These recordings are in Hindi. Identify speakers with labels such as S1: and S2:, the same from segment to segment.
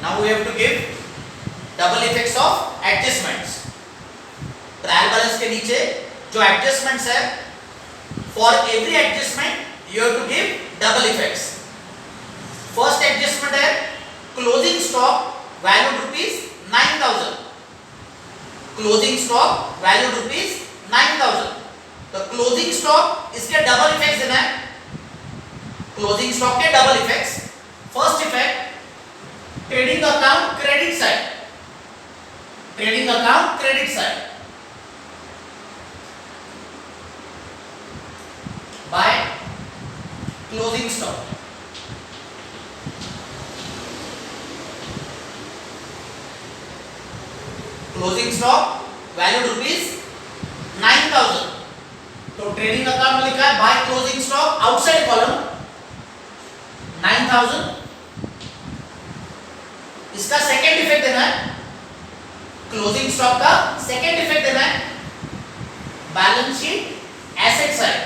S1: Now we have to give double effects of adjustments. Trial balance के नीचे जो एडजस्टमेंट्स है, for every adjustment you have to give double effects. First adjustment है closing stock value rupees 9,000. Closing stock value rupees 9,000. तो क्लोजिंग स्टॉक इसके डबल इफेक्ट्स देना है. क्लोजिंग स्टॉक के double effects. First effect trading account credit side. Trading account credit side by closing stock. Closing stock value rupees 9,000. तो ट्रेडिंग अकाउंट में लिखा है bye closing stock outside column 9,000. इसका सेकंड इफेक्ट देना है. क्लोजिंग स्टॉक का सेकंड इफेक्ट देना है balance sheet asset side.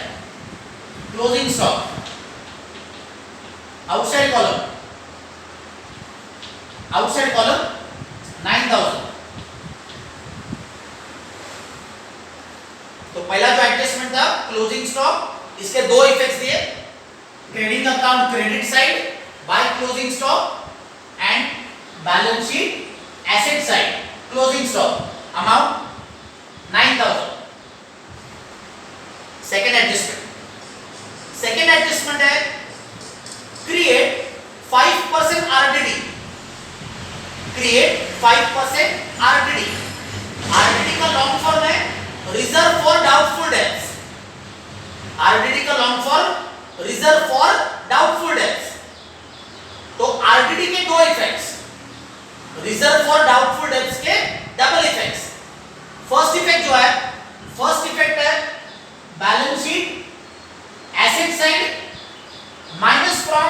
S1: Closing stock outside column 9,000. तो पहला जो एडजस्टमेंट था क्लोजिंग स्टॉक, इसके दो इफेक्ट्स दिए. Trading account credit side by closing stock and balance sheet asset side closing stock amount 9,000. Second adjustment है create 5% RDD. Create 5% RDD. RDD का लॉन्ग फॉर्म है reserve for doubtful debts. RDD का long form reserve for doubtful debts. तो आरडीडी के दो effects, reserve for doubtful debts के डबल इफेक्ट्स. फर्स्ट इफेक्ट जो है, फर्स्ट इफेक्ट है balance sheet asset side minus from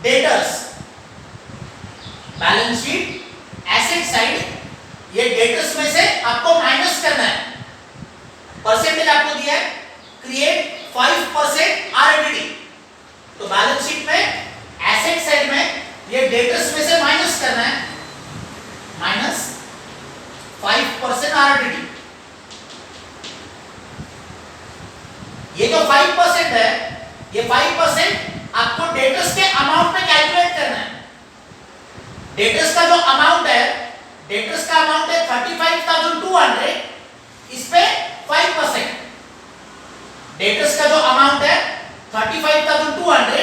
S1: debtors. Balance sheet asset side ये डेटर्स में से आपको माइनस करना है. परसेंटेज आपको दिया है क्रिएट 5% आरडीडी. तो बैलेंस शीट में एसेट साइड में ये डेटर्स में से माइनस करना है माइनस 5% आरडीडी. ये जो 5% है, ये 5% आपको डेटर्स के अमाउंट में कैलकुलेट करना है. डेटर्स का जो अमाउंट है, डेटर्स का अमाउंट है 35,200. इस पे 5%. डेटर्स का जो अमाउंट है 35,200,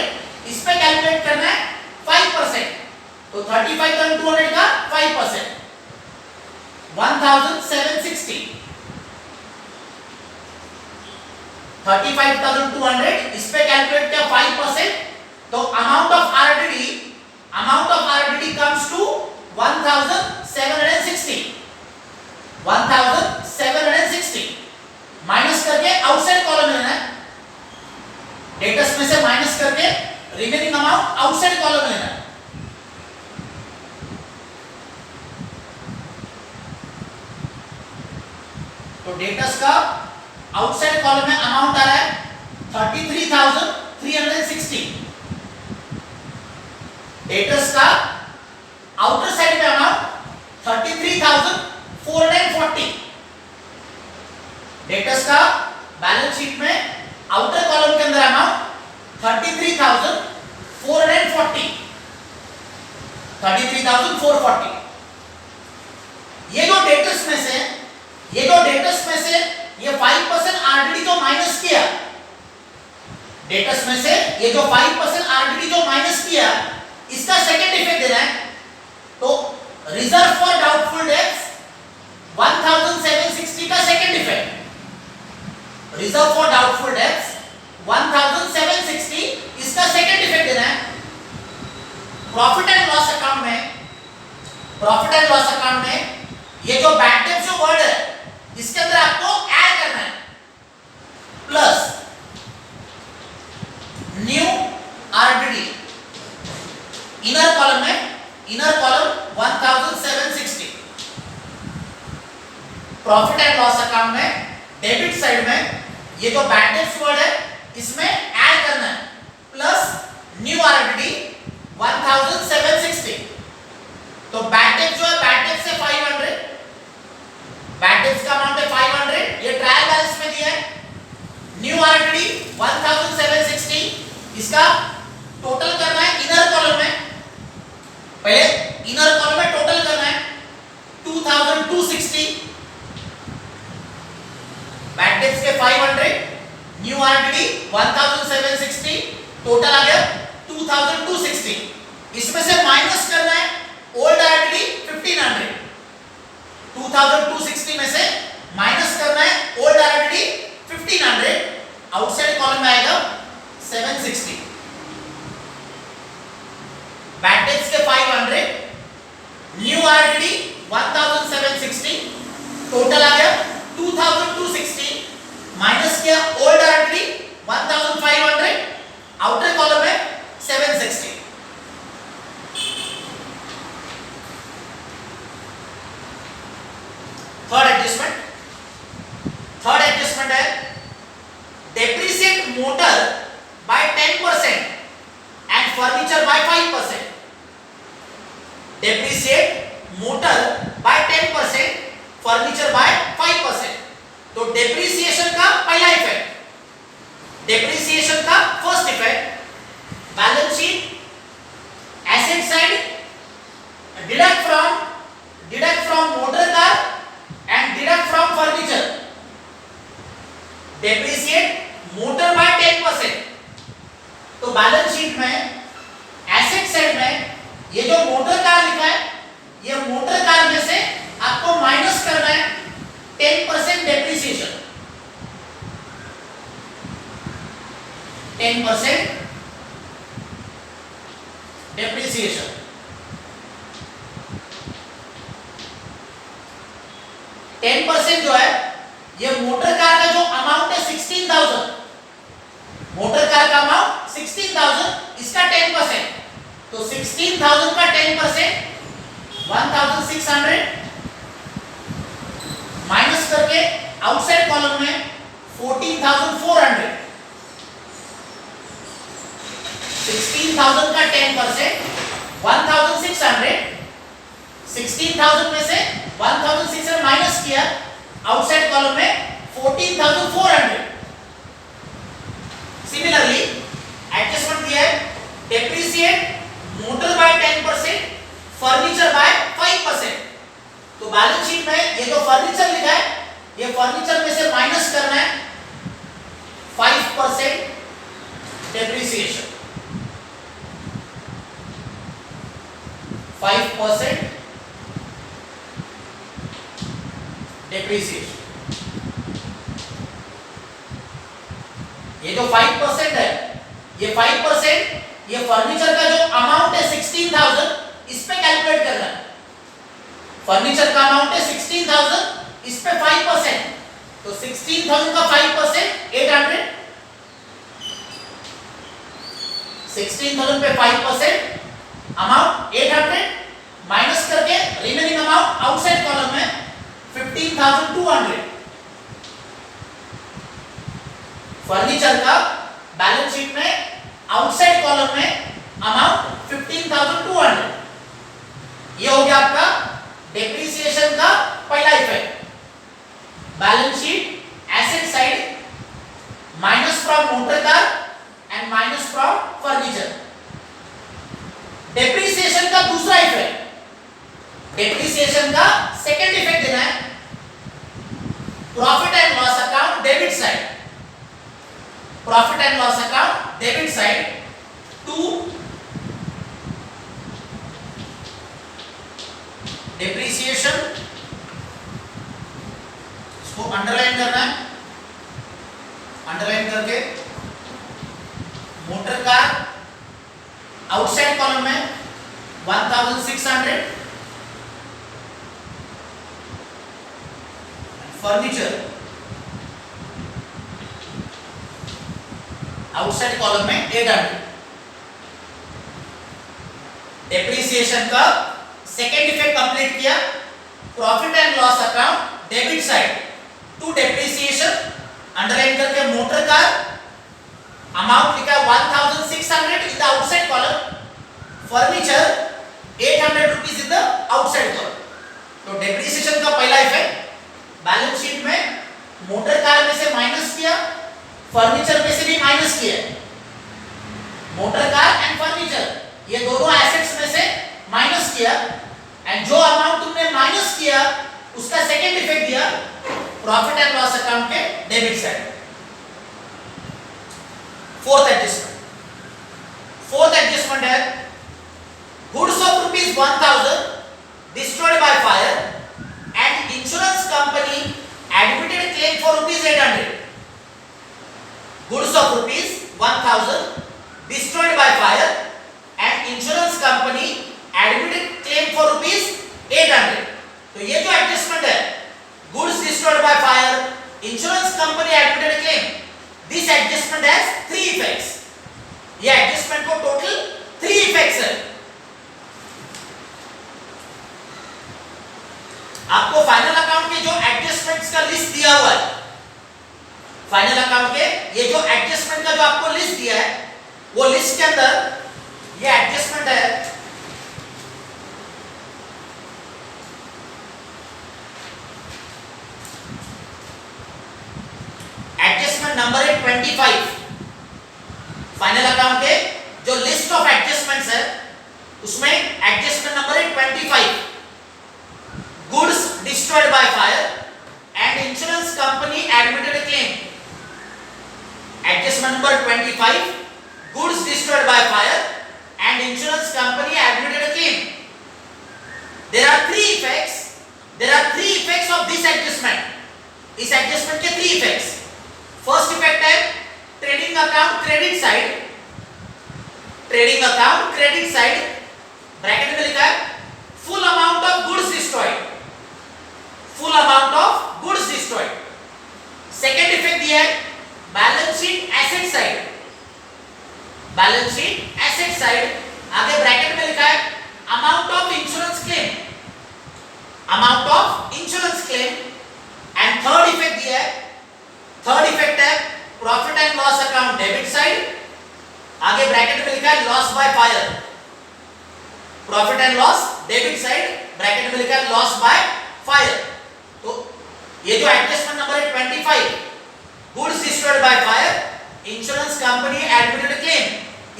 S1: इस पे कैलकुलेट करना है 5%. तो 35,200 का 5% 1,760. 35,200 इस पे कैलकुलेट किया 5%. तो amount of RDD comes to 1,760. 1,760 minus करके आउटसाइड कॉलम में लेना है. डेटर्स में से माइनस करके रिमेनिंग अमाउंट आउटसाइड कॉलम में लेना है. तो डेटर्स का आउटसाइड कॉलम में अमाउंट आ रहा है 33,360. डेटर्स का आउटर साइड में अमाउंट 33,440. डेटर्स का बैलेंस शीट में आउटर कॉलम के अंदर अमाउंट 33,440. 33,440. ये जो डेटर्स में से ये 5% आरडीडी जो माइनस किया, डेटर्स में से ये जो 5% आरडीडी जो माइनस किया, इसका सेकंड इफेक्ट देना है. तो रिजर्व फॉर डाउटफुल डेट्स 1,760 का second effect. Reserve for doubtful dates 1,760, इसका सेकंड इफेक्ट देना है. प्रॉफिट एंड लॉस अकाउंट में ये जो बैड डेट जो वर्ड है, इसके अंदर आपको ऐड करना है plus new RDD. Inner column 1,760. Profit and loss account में डेबिट साइड में ये जो बैड डेट्स वर्ड है, इसमें ऐड करना है प्लस न्यू आरडीडी 1,760. तो तो बैड डेट जो है बैड डेट से 500, बैड डेट्स का अमाउंट है 500, ये ट्रायल बैलेंस में दिया है। न्यू आरटीडी 1760, इसका टोटल करना है इनर कॉलम में, पहले इनर कॉलम में टोटल करना है 2260, बैड डेट्स के 500, न्यू आरटीडी 1760, टोटल आ गया 2260। इसमें से माइनस करना है ओल्ड आरटीडी 1500, 2260 में से माइनस करना है ओल्ड आरटीडी 1500, आउटसाइड कॉलम में आएगा 760। बैड डेट्स के 500, न्यू आरटीडी 1760, टोटल आ गया 2260, माइनस किया ओल्ड आरटीडी 1500, आउटर कॉलम में 760। थर्ड एडजस्टमेंट है depreciate motor by 10% and furniture by 5%। Depreciate motor by 10%, furniture by 5%। तो डेप्रिसिएशन का पहला इफेक्ट, डेप्रिसिएशन का first effect, balance sheet asset side deduct from motor car and deduct from furniture, depreciate motor by 10%। तो बैलेंस शीट में एसेट साइड में ये जो मोटर कार लिखा है, ये मोटर कार में से आपको माइनस करना है 10% डेप्रिसिएशन, 10% डेप्रिसिएशन। जो है ये मोटर कार का जो अमाउंट है 16,000, मोटर कार का अमाउंट 16,000, इसका 10%, तो 16,000 का 10% 1,600, माइनस करके आउटसाइड कॉलम में 14,400। 16,000 का 10% 1,600, 16,000 में से 1,600 माइनस किया, आउटसाइड कॉलम में 14,400। सिमिलरली एडजस्टमेंट दिया है depreciate motor by 10%, furniture by 5%। तो बैलेंस शीट में ये जो फर्नीचर लिखा है, ये फर्नीचर में से माइनस करना है 5% डेप्रिसिएशन, 5% डेप्रिसिएशन। ये जो 5% है, ये 5% ये फर्नीचर का जो अमाउंट है 16,000, इस पे कैलकुलेट करना है। फर्नीचर का अमाउंट है 16,000, इस पे 5%, तो 16,000 का 5% 800, 16,000 पे 5% अमाउंट 800, माइनस करके रिमेनिंग अमाउंट आउटसाइड कॉलम में 15,200। फर्नीचर का बैलेंस शीट में आउटसाइड कॉलम में अमाउंट 15,200। ये हो गया आपका डेप्रिसिएशन का पहला effect. Balance sheet asset side minus from motor car and minus from furniture. Depreciation का दूसरा इफेक्ट, डेप्रिसिएशन का सेकंड इफेक्ट देना है profit and loss account debit side, profit and loss account debit side to depreciation. इसको अंडरलाइन करना है, अंडरलाइन करके मोटर कार आउटसाइड कॉलम में 1,600, फर्नीचर आउटसाइड कॉलम में 800। डेप्रिसिएशन का सेकेंड इफेक्ट कंप्लीट किया, profit and loss account debit side to depreciation, underline करके मोटर कार अमाउंट लिखा 1,600 in the outside column, furniture 800 rupees in the furniture में से भी माइनस किया है, मोटर कार एंड फर्नीचर ये दोनों एसेट्स में से माइनस किया, एंड जो अमाउंट तुमने माइनस किया उसका सेकंड इफेक्ट दिया प्रॉफिट एंड लॉस अकाउंट के डेबिट साइड। फोर्थ एडजस्टमेंट है goods of ₹1000 destroyed by fire and insurance company admitted claim for ₹800. Goods of ₹1000 destroyed by fire and insurance company admitted claim for ₹800. तो ये जो एडजस्टमेंट है goods destroyed by fire, insurance company admitted claim, this adjustment has 3 effects. ये एडजस्टमेंट को टोटल 3 इफेक्ट्स है। आपको फाइनल अकाउंट के जो एडजस्टमेंट्स का लिस्ट दिया हुआ है, फाइनल अकाउंट के ये जो एडजस्टमेंट का जो आपको लिस्ट दिया है, वो लिस्ट के अंदर ये एडजस्टमेंट है एडजस्टमेंट नंबर है 25। फाइनल अकाउंट के जो लिस्ट ऑफ एडजस्टमेंट्स है उसमें एडजस्टमेंट नंबर है 25। Goods destroyed by fire and insurance company admitted a claim. Adjustment number 25, goods destroyed by fire and insurance company admitted a claim. There are 3 effects, there are 3 effects of this adjustment. इस एडजस्टमेंट के 3 इफेक्ट्स। फर्स्ट इफेक्ट है trading account credit side, trading account credit side bracket में लिखा है full amount of goods destroyed, full amount of goods destroyed. Second effect दिया है balance sheet asset side, balance sheet asset side आगे ब्रैकेट में लिखा है amount of insurance claim, amount of insurance claim. And third effect दिया है, थर्ड इफेक्ट है profit and loss account debit side आगे ब्रैकेट में लिखा है loss by fire, profit and loss debit side bracket में लिखा है लॉस बाय फायर। तो ये जो एडजस्टमेंट नंबर है 25, goods destroyed by fire, insurance company admitted claim,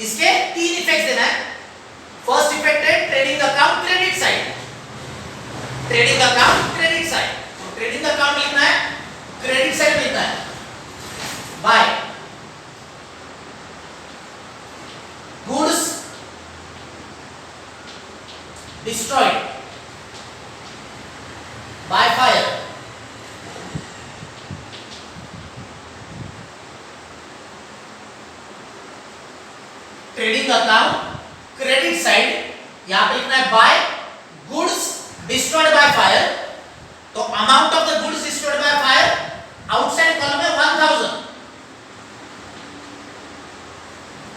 S1: इसके 3 इफेक्ट्स देना है। फर्स्ट इफेक्ट है trading account credit side, trading account credit side, trading account लिखना है, क्रेडिट साइड लिखना है by goods destroyed by fire trading account credit side यहां पे लिखना है by goods destroyed by fire. तो amount of the goods destroyed by fire outside column में 1000,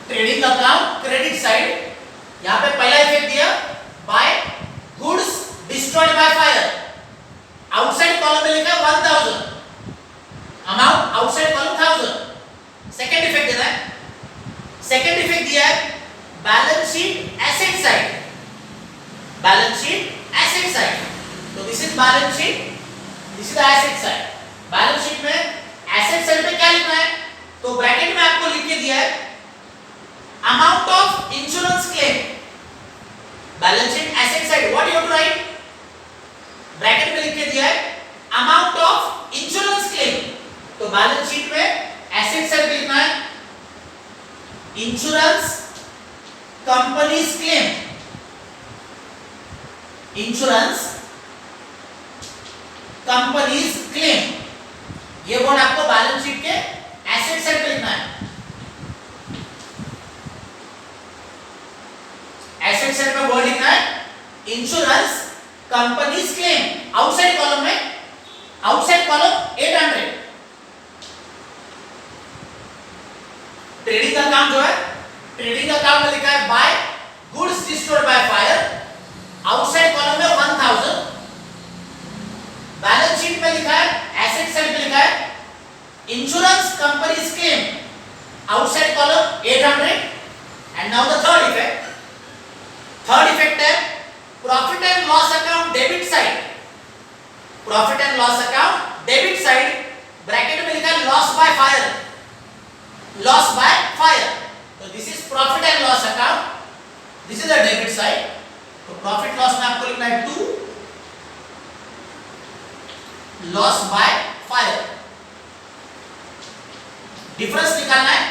S1: ट्रेडिंग अकाउंट क्रेडिट साइड यहां पे पहला इफेक्ट दिया by goods destroyed by fire, outside column में लिखा है 1000, amount outside column 1000। Second effect देना है, सेकंड इफेक्ट दिया है balance sheet asset side, balance sheet asset side. तो this is balance sheet, this is the asset side. Balance sheet में एसेट साइड पे क्या लिखना है, तो ब्रैकेट में आपको लिख के दिया है amount of insurance claim. Balance sheet asset side what you have to write, bracket में लिख के दिया है अमाउंट ऑफ इंश्योरेंस क्लेम। तो बैलेंस शीट में एसेट साइड पे लिखना है insurance companies claim, insurance companies claim. ये वर्ड आपको बैलेंस शीट के एसेट साइड पे लिखना है। एसेट साइड पे वर्ड लिखना है insurance companies claim, outside column में, आउटसाइड कॉलम 800। ट्रेडिंग अकाउंट जो है, ट्रेडिंग अकाउंट में लिखा है by goods destroyed by fire, outside column में 1000। बैलेंस शीट में लिखा है, एसेट साइड पे लिखा है insurance companies claim, outside column 800। And now the third effect, third effect है profit and loss account debit side, profit and loss account debit side bracket में लिखा है loss by fire, loss by fire. तो this is profit and loss account, this is the debit side. तो प्रॉफिट लॉस में आपको लिखना है 2 लॉस बाय फायर, डिफरेंस निकालना है।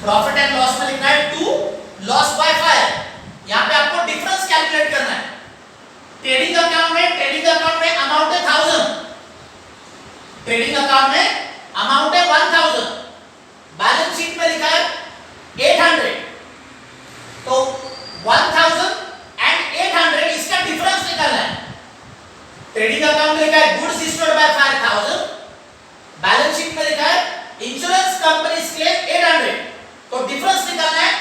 S1: प्रॉफिट एंड लॉस में लिखना है 2 लॉस बाय फायर। यहां पे आपको डिफरेंस कैलकुलेट करना है। ट्रेडिंग अकाउंट में अमाउंट है 1000, ट्रेडिंग अकाउंट में अमाउंट है 1000, बैलेंस शीट में लिखा है 800। तो 1000 एंड 800 इसका डिफरेंस निकालना है। ट्रेडिंग अकाउंट में लिखा है goods stored bye 5000, balance sheet में लिखा है इंश्योरेंस कंपनीज क्लेम 800। तो डिफरेंस निकालना है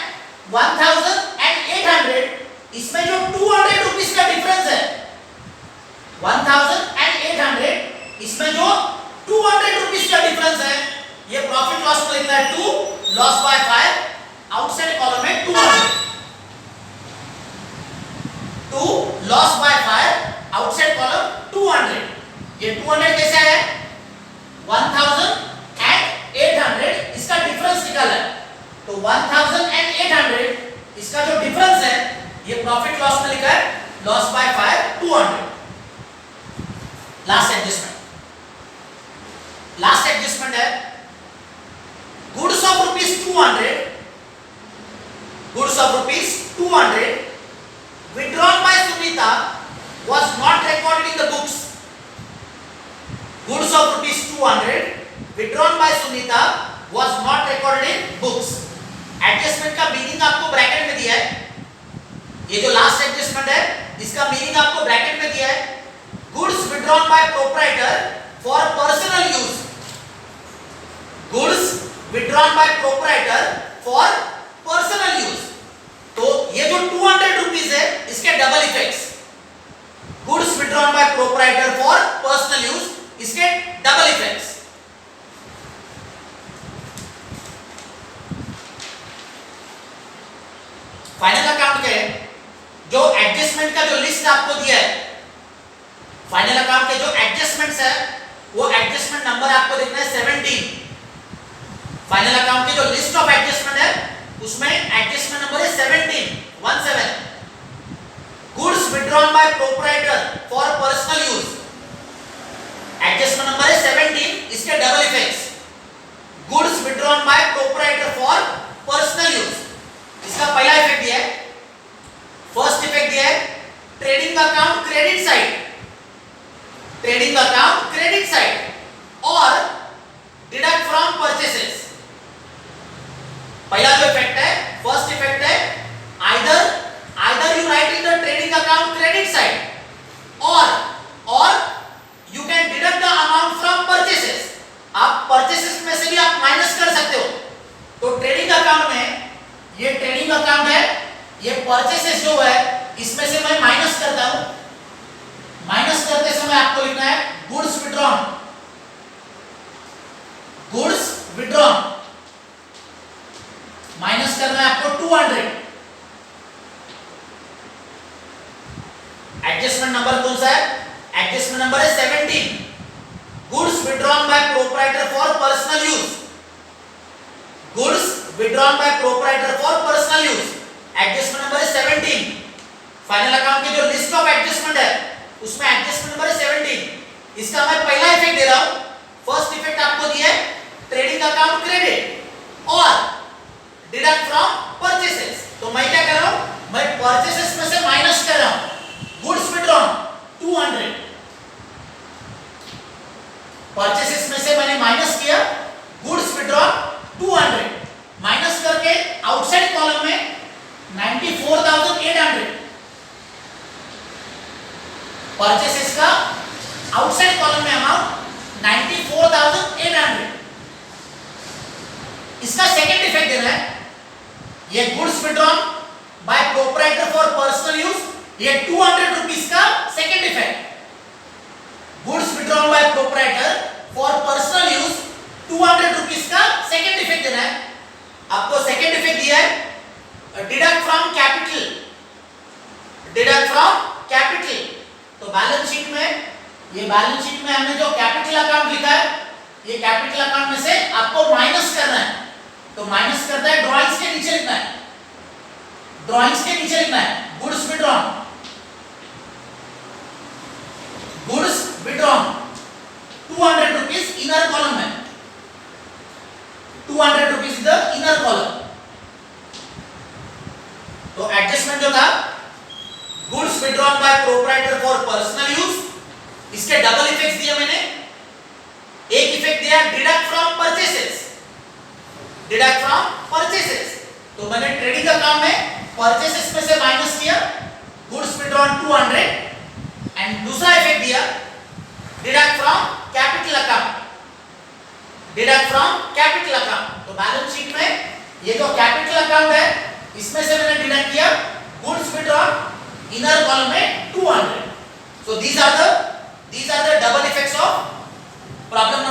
S1: 1000 एंड 800। इसमें जो 200 रुपीस का डिफरेंस है, 1000 एंड 800, इसमें जो 200 रुपीस का डिफरेंस है, ये प्रॉफिट लॉस में लिखना है 2 loss by fire, outside column में 200, 2 loss by fire, outside column 200। ये 200 कैसे है? 1000 एंड 800 इसका डिफरेंस निकालना है। तो 1000 एंड 800 इसका जो डिफरेंस है, ये प्रॉफिट लॉस में लिखा है loss by fire 200। Last adjustment है goods of rupees 200 withdrawn by Sunita was not recorded in the books. Goods of rupees 200 withdrawn by Sunita was not recorded in books. Adjustment का मीनिंग आपको ब्रैकेट में दिया है। ये जो लास्ट एडजस्टमेंट है, इसका मीनिंग आपको ब्रैकेट में दिया है। Goods withdrawn by proprietor for personal use, goods withdrawn by proprietor for personal use। तो ये जो 200 रुपीस है, इसके double effects, goods withdrawn by proprietor for personal use, इसके डबल इफेक्ट्स। फाइनल अकाउंट के जो एडजस्टमेंट का जो लिस्ट आपको दिया है, फाइनल अकाउंट के जो एडजस्टमेंट्स है, वो एडजस्टमेंट नंबर आपको देखना है 17। फाइनल अकाउंट की जो लिस्ट ऑफ एडजस्टमेंट है, उसमें एडजस्टमेंट नंबर है 17। Goods withdrawn by proprietor for personal use, adjustment number है 17, इसके double effects, goods withdrawn by proprietor for personal use। इसका पहला इफेक्ट दिया है, फर्स्ट इफेक्ट दिया है trading account credit side, trading account credit side or deduct from purchases. पहला जो इफेक्ट है, फर्स्ट इफेक्ट है either you write in the trading account credit side or you can deduct the amount from purchases. आप परचेसेस में से भी आप माइनस कर सकते हो। तो ट्रेडिंग अकाउंट में, ये ट्रेडिंग अकाउंट है, ये परचेसेस जो है, इसमें से मैं माइनस करता हूं। माइनस करते समय आपको लिखना है goods withdrawn, goods withdrawn minus करना है आपको 200। एडजस्टमेंट नंबर कौन सा है? एडजस्टमेंट नंबर है 17। Goods withdrawn bye proprietor for personal use, goods withdrawn by proprietor for personal use, adjustment number है 17। फाइनल अकाउंट की जो लिस्ट ऑफ एडजस्टमेंट है, उसमें एडजस्टमेंट नंबर है 17। इसका मैं पहला इफेक्ट दे रहा हूं। फर्स्ट इफेक्ट आपको दिया है ट्रेडिंग अकाउंट क्रेडिट और डिडक्ट फ्रॉम परचेसेस। तो मैं क्या कर रहा हूं, मैं परचेसेस में से माइनस कर रहा हूं। गुड्स विड्रॉन 200, परचेसेस में से मैंने माइनस किया, गुड्स विड्रॉन 200 माइनस करके आउटसाइड कॉलम में 94,800, परचेसेस का आउटसाइड कॉलम में अमाउंट 94,800। इसका सेकंड इफेक्ट देना है, ये goods withdrawn bye proprietor for personal use, ये 200 रुपीस का second effect. Goods withdrawn bye proprietor for personal use 200 rupees का सेकंड इफेक्ट देना है। आपको सेकंड इफेक्ट दिया है deduct from capital, deduct from capital. तो बैलेंस शीट में, ये बैलेंस शीट में हमने जो कैपिटल अकाउंट लिखा है, ये कैपिटल अकाउंट में से आपको माइनस करना है, तो माइनस करना है, ड्राइंग्स के नीचे लिखना है, ड्राइंग्स के नीचे लिखना है goods withdrawn, goods withdrawn 200 rupees inner column है, 200 rupees is the inner column. तो एडजस्टमेंट जो था goods withdrawn bye proprietor for personal use, इसके डबल इफेक्ट्स दिए मैंने। एक इफेक्ट दिया deduct from purchases, deduct from purchases, तो मैंने ट्रेडिंग अकाउंट में परचेसेस में से माइनस किया गुड्स विड्रॉन 200, एंड दूसरा इफेक्ट दिया deduct from capital account, deduct from capital account. तो बैलेंस शीट में ये जो कैपिटल अकाउंट है इसमें से मैंने डिडक्ट किया गुड्स विड्रॉन इनर कॉलम में 200। So these are the double effects of problem